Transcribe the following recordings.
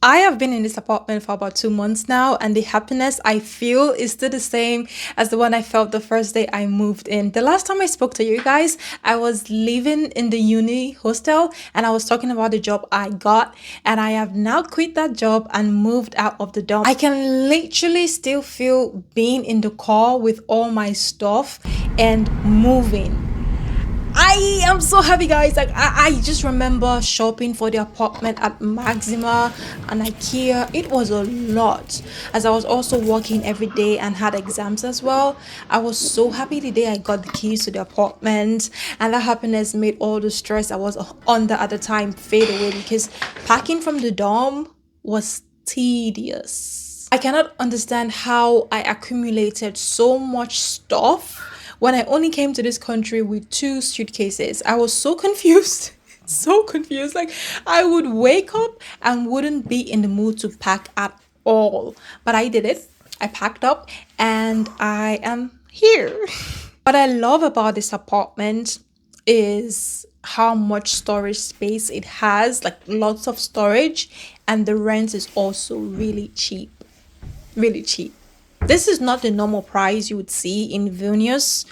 I have been in this apartment for about 2 months now, and the happiness I feel is still the same as the one I felt the first day I moved in. The last time I spoke to you guys, I was living in the uni hostel and I was talking about the job I got, and I have now quit that job and moved out of the dorm. I can literally still feel being in the car with all my stuff and moving. I am so happy, guys. Like I just remember shopping for the apartment at Maxima and IKEA. It was a lot, as I was also working every day and had exams as well. I was so happy the day I got the keys to the apartment, and that happiness made all the stress I was under at the time fade away, because packing from the dorm was tedious. I cannot understand how I accumulated so much stuff when I only came to this country with 2 suitcases. I was so confused. So confused. Like, I would wake up and wouldn't be in the mood to pack at all. But I did it. I packed up and I am here. What I love about this apartment is how much storage space it has, like lots of storage, and the rent is also really cheap. Really cheap. This is not the normal price you would see in Vilnius,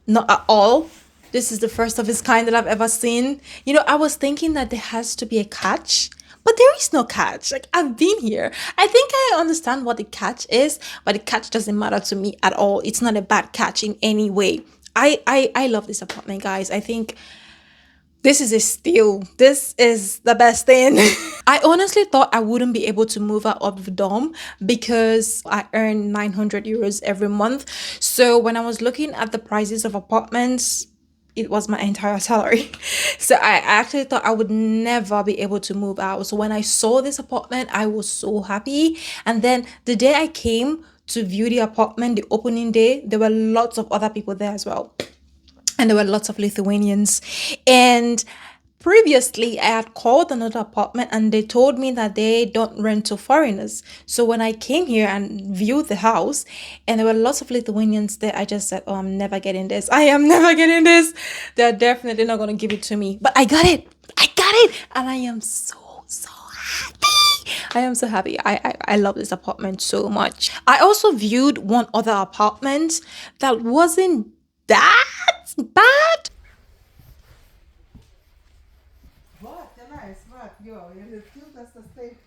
not at all. This is the first of its kind that I've ever seen. You know, I was thinking that there has to be a catch, but there is no catch. Like, I've been here. I think I understand what the catch is, but the catch doesn't matter to me at all. It's not a bad catch in any way. I love this apartment, guys. I think this is a steal. This is the best thing. I honestly thought I wouldn't be able to move out of the dorm because I earn 900 euros every month. So when I was looking at the prices of apartments, it was my entire salary. So I actually thought I would never be able to move out. So when I saw this apartment, I was so happy. And then the day I came to view the apartment, the opening day, there were lots of other people there as well, and there were lots of Lithuanians. And previously, I had called another apartment and they told me that they don't rent to foreigners. So when I came here and viewed the house and there were lots of Lithuanians there, I just said, oh, I'm never getting this. I am never getting this. They're definitely not going to give it to me. But I got it. I got it. And I am so happy. I am so happy. I love this apartment so much. I also viewed one other apartment that wasn't that bad. Вот, tenais, vat, jo, ir tiltas tas taip.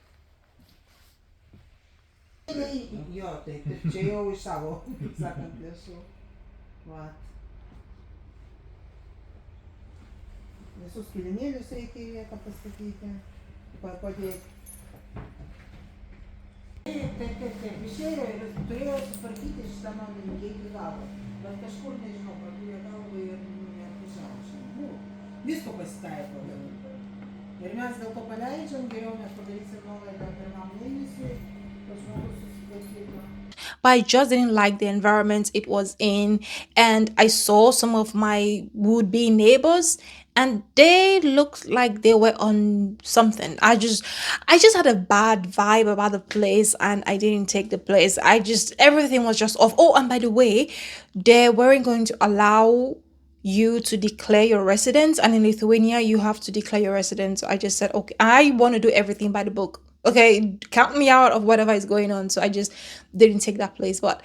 Jo, taip, ir čia jau iš savo, kaip sakant, lėšų. Vat. Visus kilimėlius reikia į vietą pastatyti, padėti. Taip, išėjo ir turėjo sutvarkyti šitą nuomininkį iki galo. Bet kažkur, nežinau, pradėjo galvą ir neatvažiavo. Visko pasitaiko. Ir mes dėl to paleidžiam, geriau mes padarysim nuolaidą pirmam mėnesiui, kad žmogus susitvarkytų. But I just didn't like the environment it was in, and I saw some of my would-be neighbors and they looked like they were on something. I just had a bad vibe about the place and I didn't take the place. Everything was just off. Oh, and by the way, they weren't going to allow you to declare your residence, and in Lithuania you have to declare your residence. So I just said, okay, I want to do everything by the book. Okay, count me out of whatever is going on. So I just didn't take that place, but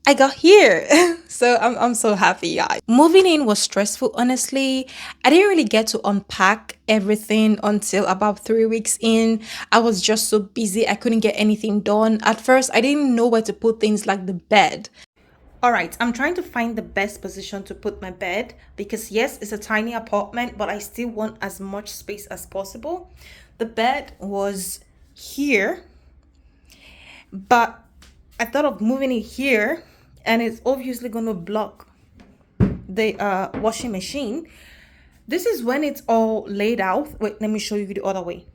I got here. So I'm so happy, guys. Moving in was stressful, honestly. I didn't really get to unpack everything until about 3 weeks in. I was just so busy, I couldn't get anything done. At first, I didn't know where to put things like the bed. All right, I'm trying to find the best position to put my bed because yes, it's a tiny apartment, but I still want as much space as possible. The bed was here, but I thought of moving it here, and it's obviously going to block the washing machine. This is when it's all laid out. Wait, let me show you the other way.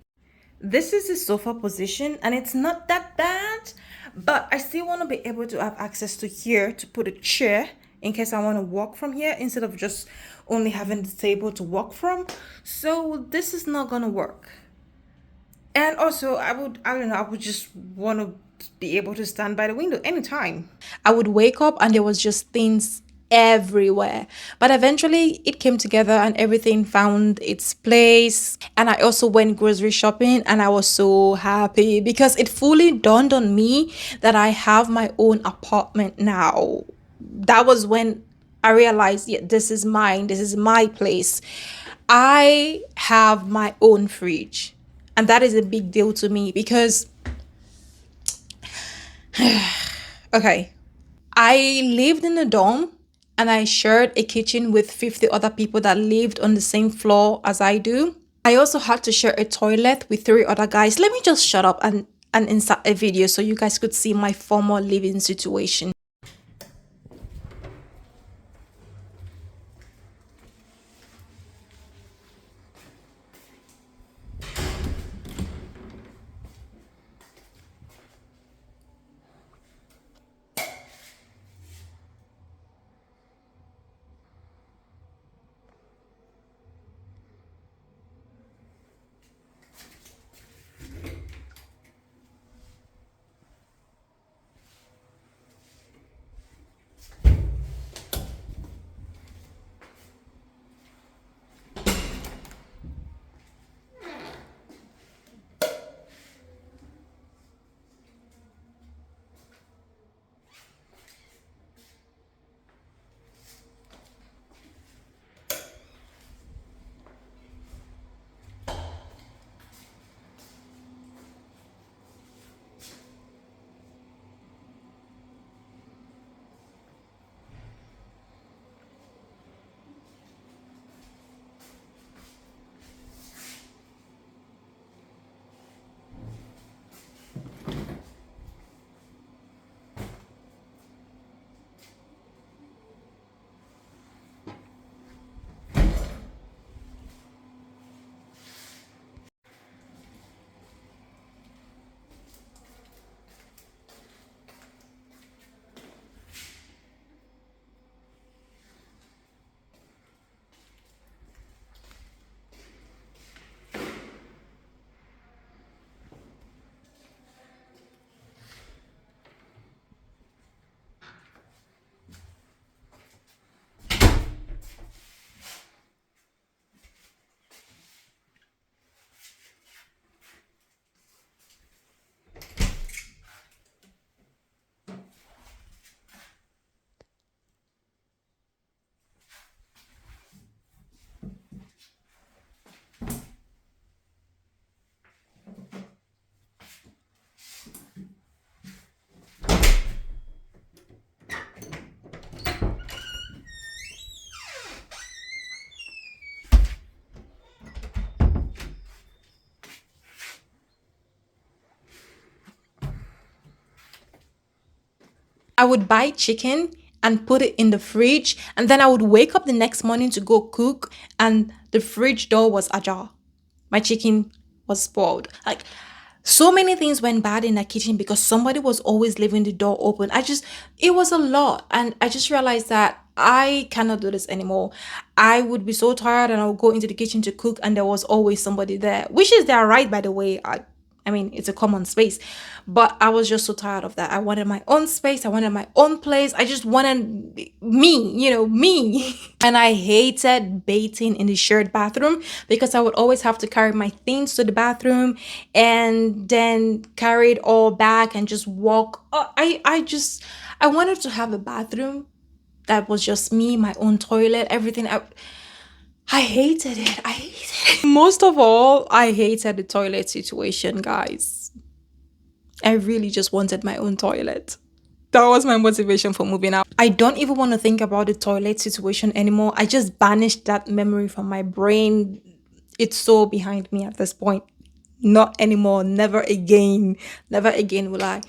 This is the sofa position, and it's not that bad, but I still want to be able to have access to here to put a chair in case I want to walk from here instead of just only having the table to walk from. So this is not going to work. And also, I would just want to be able to stand by the window anytime. I would wake up and there was just things everywhere. But eventually it came together and everything found its place. And I also went grocery shopping and I was so happy because it fully dawned on me that I have my own apartment now. That was when I realized, yeah, this is mine, this is my place. I have my own fridge. And that is a big deal to me because, okay, I lived in a dorm and I shared a kitchen with 50 other people that lived on the same floor as I do. I also had to share a toilet with 3 other guys. Let me just shut up and insert a video so you guys could see my former living situation. I would buy chicken and put it in the fridge, and then I would wake up the next morning to go cook, and the fridge door was ajar. My chicken was spoiled. Like, so many things went bad in that kitchen because somebody was always leaving the door open. It was a lot. And I just realized that I cannot do this anymore. I would be so tired and I would go into the kitchen to cook and there was always somebody there, which is their right, by the way. I mean, it's a common space, but I was just so tired of that. I wanted my own space. I wanted my own place. I just wanted me. And I hated bathing in the shared bathroom because I would always have to carry my things to the bathroom and then carry it all back and just walk. I wanted to have a bathroom that was just me, my own toilet, everything. I hated it. I hated it. Most of all, I hated the toilet situation, guys. I really just wanted my own toilet. That was my motivation for moving out. I don't even want to think about the toilet situation anymore. I just banished that memory from my brain. It's so behind me at this point. Not anymore. Never again. Never again will I.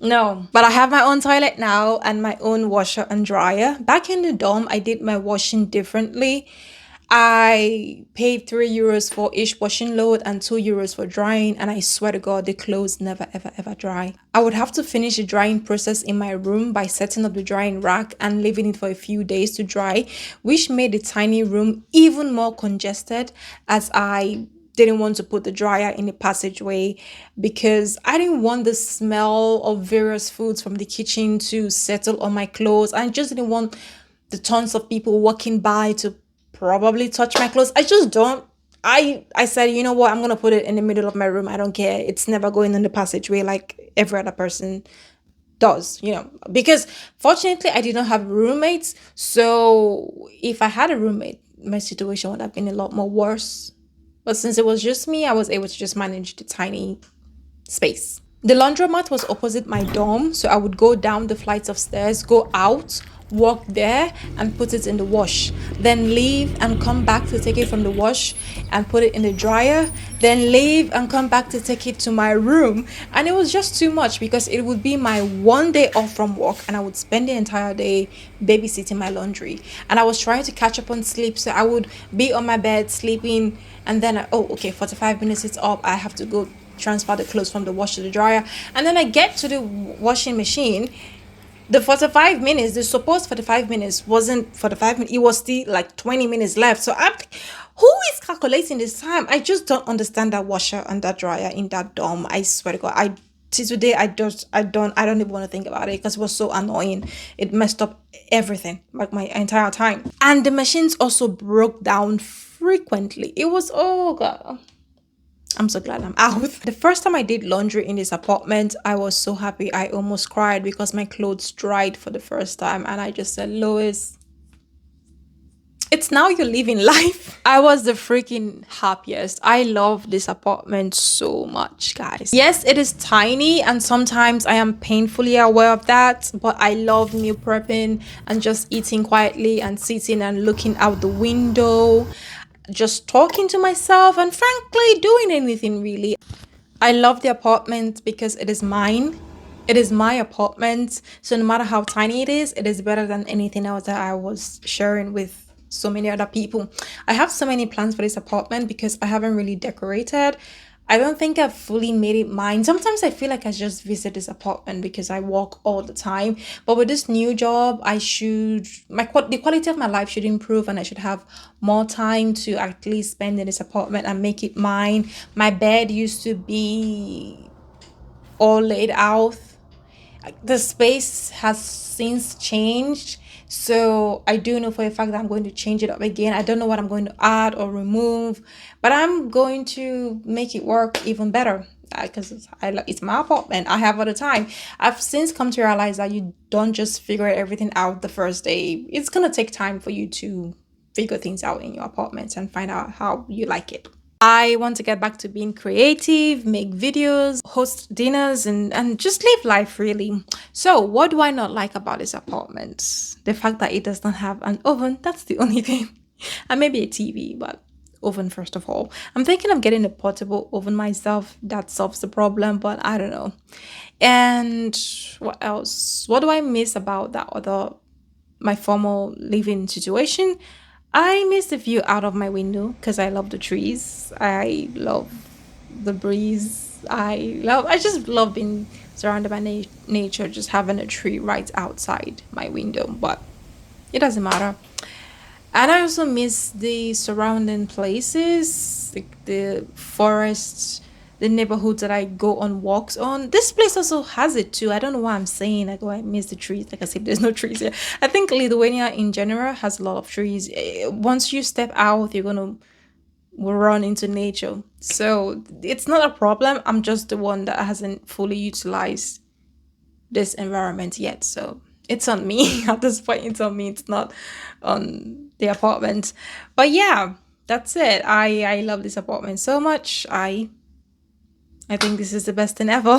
No, but I have my own toilet now and my own washer and dryer. Back in the dorm, I did my washing differently. I paid €3 for each washing load and €2 for drying, and I swear to God, the clothes never ever ever dry. I would have to finish the drying process in my room by setting up the drying rack and leaving it for a few days to dry, which made the tiny room even more congested as I didn't want to put the dryer in the passageway because I didn't want the smell of various foods from the kitchen to settle on my clothes. I just didn't want the tons of people walking by to probably touch my clothes. I just don't. I said, you know what, I'm gonna put it in the middle of my room. I don't care. It's never going in the passageway like every other person does, because fortunately I did not have roommates. So if I had a roommate, my situation would have been a lot more worse. But since it was just me, I was able to just manage the tiny space. The laundromat was opposite my dorm, so I would go down the flights of stairs, go out, walk there and put it in the wash, then leave and come back to take it from the wash and put it in the dryer, then leave and come back to take it to my room. And it was just too much because it would be my one day off from work and I would spend the entire day babysitting my laundry. And I was trying to catch up on sleep, so I would be on my bed sleeping, and then 45 minutes it's up, I have to go transfer the clothes from the wash to the dryer, and then I get to the washing machine. The 45 minutes, the supposed 45 minutes wasn't 45 minutes, it was still like 20 minutes left. So who is calculating this time? I just don't understand that washer and that dryer in that dorm. I swear to God, till today I don't even want to think about it because it was so annoying. It messed up everything, like my entire time. And the machines also broke down frequently. It was, oh God, I'm so glad I'm out. The first time I did laundry in this apartment, I was so happy. I almost cried because my clothes dried for the first time. And I just said, Lois, it's now you're living life. I was the freaking happiest. I love this apartment so much, guys. Yes, it is tiny and sometimes I am painfully aware of that, but I love meal prepping and just eating quietly and sitting and looking out the window, just talking to myself and frankly doing anything really. I love the apartment because it is mine. It is my apartment. So no matter how tiny it is better than anything else that I was sharing with so many other people. I have so many plans for this apartment because I haven't really decorated. I don't think I've fully made it mine. Sometimes I feel like I just visit this apartment because I walk all the time. But with this new job, the quality of my life should improve and I should have more time to at least spend in this apartment and make it mine. My bed used to be all laid out. The space has since changed. So I do know for a fact that I'm going to change it up again. I don't know what I'm going to add or remove, but I'm going to make it work even better because it's my apartment. I have all the time. I've since come to realize that you don't just figure everything out the first day. It's going to take time for you to figure things out in your apartment and find out how you like it. I want to get back to being creative, make videos, host dinners, and just live life really. So what do I not like about this apartment? The fact that it does not have an oven, that's the only thing. And maybe a TV, but oven first of all. I'm thinking of getting a portable oven myself. That solves the problem, but I don't know. And what else? What do I miss about my formal living situation? I miss the view out of my window because I love the trees. I love the breeze. I just love being surrounded by nature, just having a tree right outside my window, but it doesn't matter. And I also miss the surrounding places, like the forests, the neighborhoods that I go on walks on. This place also has it too. I don't know why I'm saying like, oh, I miss the trees. Like I said, there's no trees here. I think Lithuania in general has a lot of trees. Once you step out, you're gonna run into nature. So it's not a problem. I'm just the one that hasn't fully utilized this environment yet. So it's on me. At this point, it's on me. It's not on the apartment. But yeah, that's it. I love this apartment so much. I think this is the best thing ever.